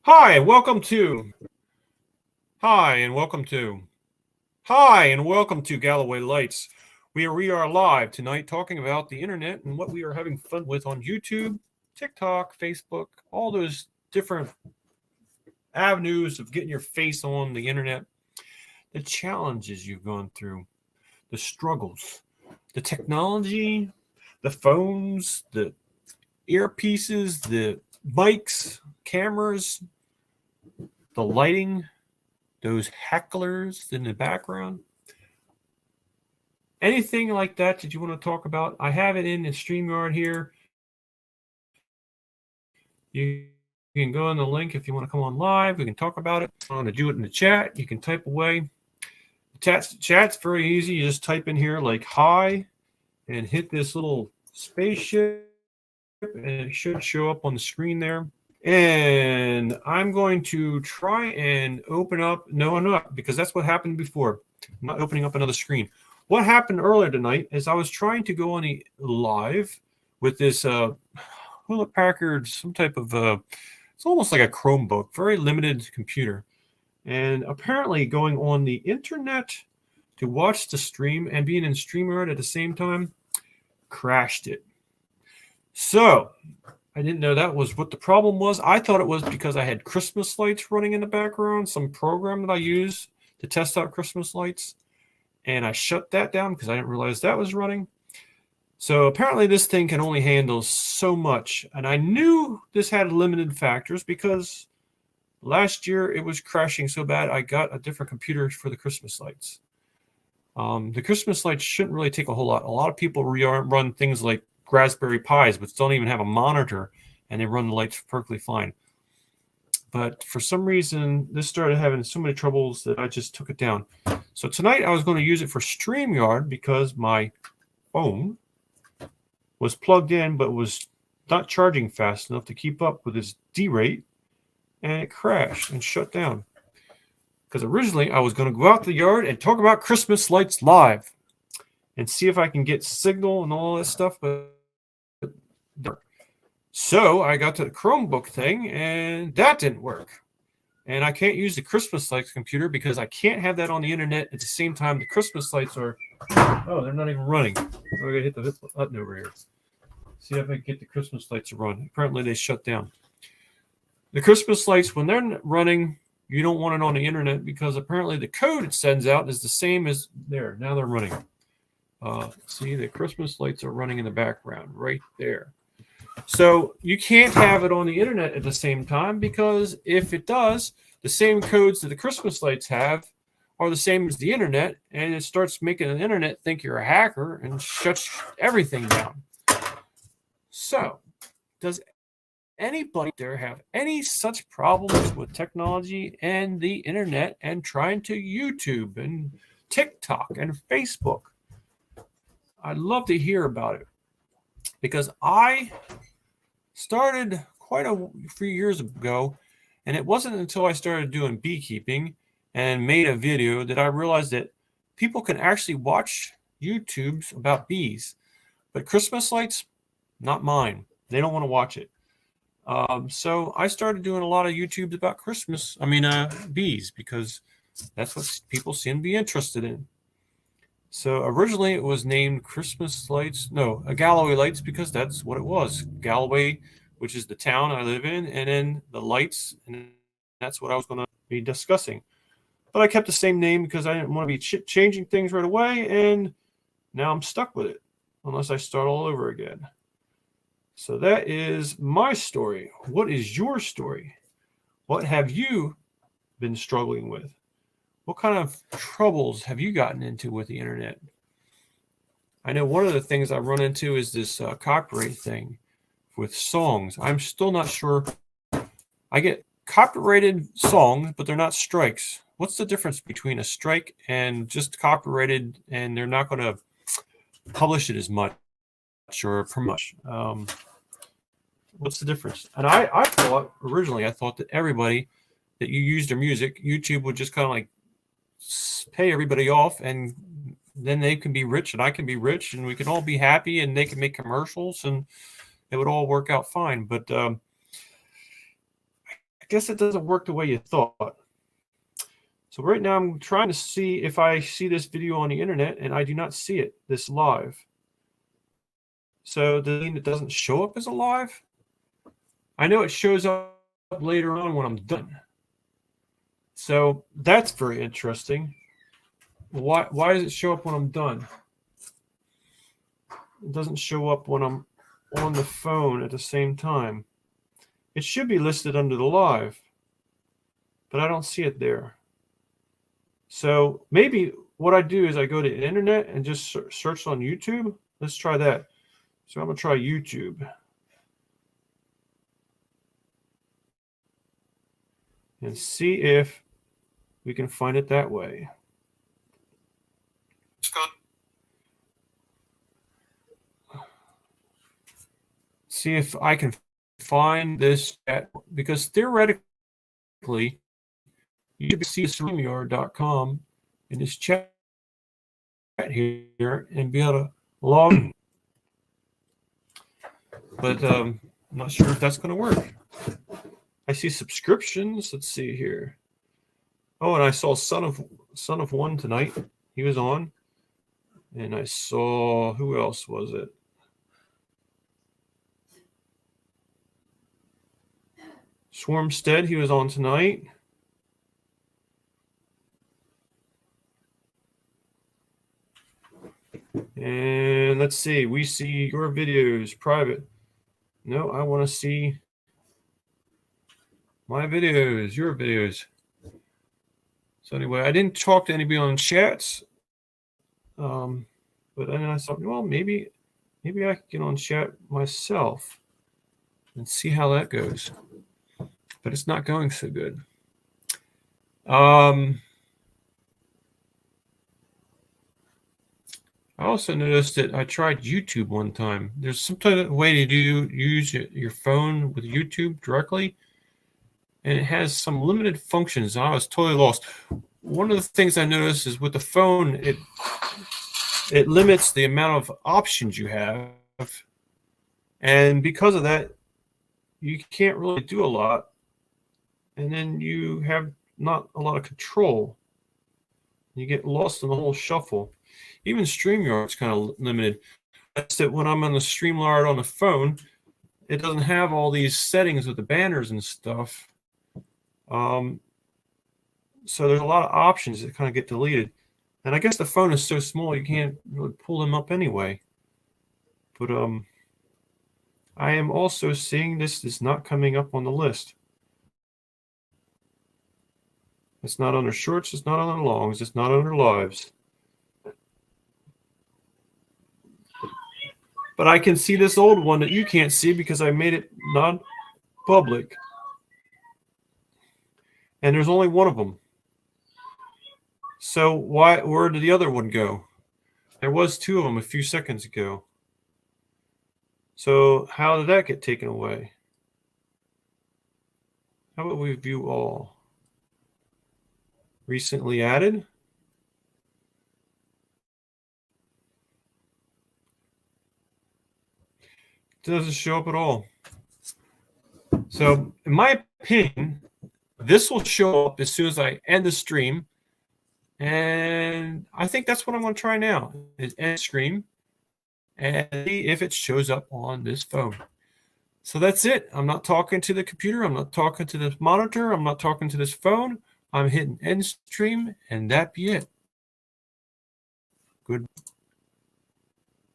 Hi, and welcome to. Hi, and welcome to. Hi, and welcome to Galloway Lights. We are live tonight talking about the internet and what we are having fun with on YouTube, TikTok, Facebook, all those different avenues of getting your face on the internet, the challenges you've gone through, the struggles, the technology, the phones, the earpieces, the mics, cameras, the lighting, those hecklers in the background. Anything like that you want to talk about, I have it in the StreamYard here. You can go on the link if you want to come on live. We can talk about it. I want to do it in the chat. You can type away. Chat's very easy. You just type in here like hi and hit this little spaceship and it should show up on the screen there. And I'm going to try and open up. No, I'm not, because that's what happened before. I'm not opening up another screen. What happened earlier tonight is I was trying to go on a live with this Hewlett Packard, some type of, it's almost like a Chromebook, very limited computer. And apparently going on the internet to watch the stream and being in StreamYard at the same time crashed it. So I didn't know that was what the problem was. I thought it was because I had Christmas lights running in the background, some program that I use to test out Christmas lights. And I shut that down because I didn't realize that was running. So apparently this thing can only handle so much. And I knew this had limited factors because last year it was crashing so bad I got a different computer for the Christmas lights. The Christmas lights shouldn't really take a whole lot. A lot of people run things like Raspberry Pis, which don't even have a monitor, and they run the lights perfectly fine. But for some reason, this started having so many troubles that I just took it down. So tonight I was going to use it for StreamYard because my phone was plugged in but was not charging fast enough to keep up with its D rate, and it crashed and shut down. Because originally I was going to go out the yard and talk about Christmas lights live and see if I can get signal and all that stuff, but so I got to the Chromebook thing and that didn't work. And I can't use the Christmas lights computer because I can't have that on the internet at the same time the Christmas lights are, oh, they're not even running. So I gotta hit the button over here. See if I can get the Christmas lights to run. Apparently they shut down. The Christmas lights, when they're running, you don't want it on the internet because apparently the code it sends out is the same as there. Now they're running. See, the Christmas lights are running in the background right there. So you can't have it on the internet at the same time because if it does, the same codes that the Christmas lights have are the same as the internet, and it starts making the internet think you're a hacker and shuts everything down. So, does anybody there have any such problems with technology and the internet and trying to YouTube and TikTok and Facebook? I'd love to hear about it because I started quite a few years ago, and it wasn't until I started doing beekeeping and made a video that I realized that people can actually watch YouTubes about bees, but Christmas lights, not mine. They don't want to watch it. So I started doing a lot of YouTubes about bees, because that's what people seem to be interested in. So originally it was named Christmas Lights, no, Galloway Lights, because that's what it was. Galloway, which is the town I live in, and then the lights, and that's what I was going to be discussing. But I kept the same name because I didn't want to be changing things right away, and now I'm stuck with it unless I start all over again. So that is my story. What is your story? What have you been struggling with? What kind of troubles have you gotten into with the internet? I know one of the things I run into is this copyright thing with songs. I'm still not sure. I get copyrighted songs, but they're not strikes. What's the difference between a strike and just copyrighted and they're not going to publish it as much or promote? What's the difference? And I thought originally, I thought that everybody that you use their music, YouTube would just kind of like pay everybody off, and then they can be rich and I can be rich and we can all be happy and they can make commercials and it would all work out fine. But I guess it doesn't work the way you thought. So right now I'm trying to see if I see this video on the internet, and I do not see it, this live. So does it mean it doesn't show up as a live? I know it shows up later on when I'm done. So that's very interesting. Why does it show up when I'm done? It doesn't show up when I'm on the phone at the same time. It should be listed under the live, but I don't see it there. So maybe what I do is I go to the internet and just search on YouTube. Let's try that. So I'm going to try YouTube. And see if we can find it that way. See if I can find this chat, because theoretically you can see StreamYard.com in this chat here and be able to log in. But I'm not sure if that's going to work. I see subscriptions. Let's see here. Oh, and I saw Son of One tonight. He was on. And I saw, who else was it? Swarmstead, he was on tonight. And let's see, we see your videos, private. No, I want to see my videos, your videos. So anyway, I didn't talk to anybody on chats. But then I thought, well, maybe I could get on chat myself and see how that goes. But it's not going so good. I also noticed that I tried YouTube one time. There's some type of way to use your phone with YouTube directly, and it has some limited functions. I was totally lost. One of the things I noticed is with the phone, it limits the amount of options you have, and because of that, you can't really do a lot, and then you have not a lot of control. You get lost in the whole shuffle. Even StreamYard's kind of limited. That's that when I'm on the StreamYard on the phone, it doesn't have all these settings with the banners and stuff. So there's a lot of options that kind of get deleted. And I guess the phone is so small you can't really pull them up anyway. But I am also seeing this is not coming up on the list. It's not under shorts, it's not under longs, it's not under lives. But I can see this old one that you can't see because I made it non-public. And there's only one of them. So where did the other one go? There was two of them a few seconds ago. So how did that get taken away? How about we view all? Recently added. It doesn't show up at all. So in my opinion, this will show up as soon as I end the stream. And I think that's what I'm going to try now, is end stream and see if it shows up on this phone. So that's it. I'm not talking to the computer. I'm not talking to this monitor. I'm not talking to this phone. I'm hitting end stream, and that be it. Good.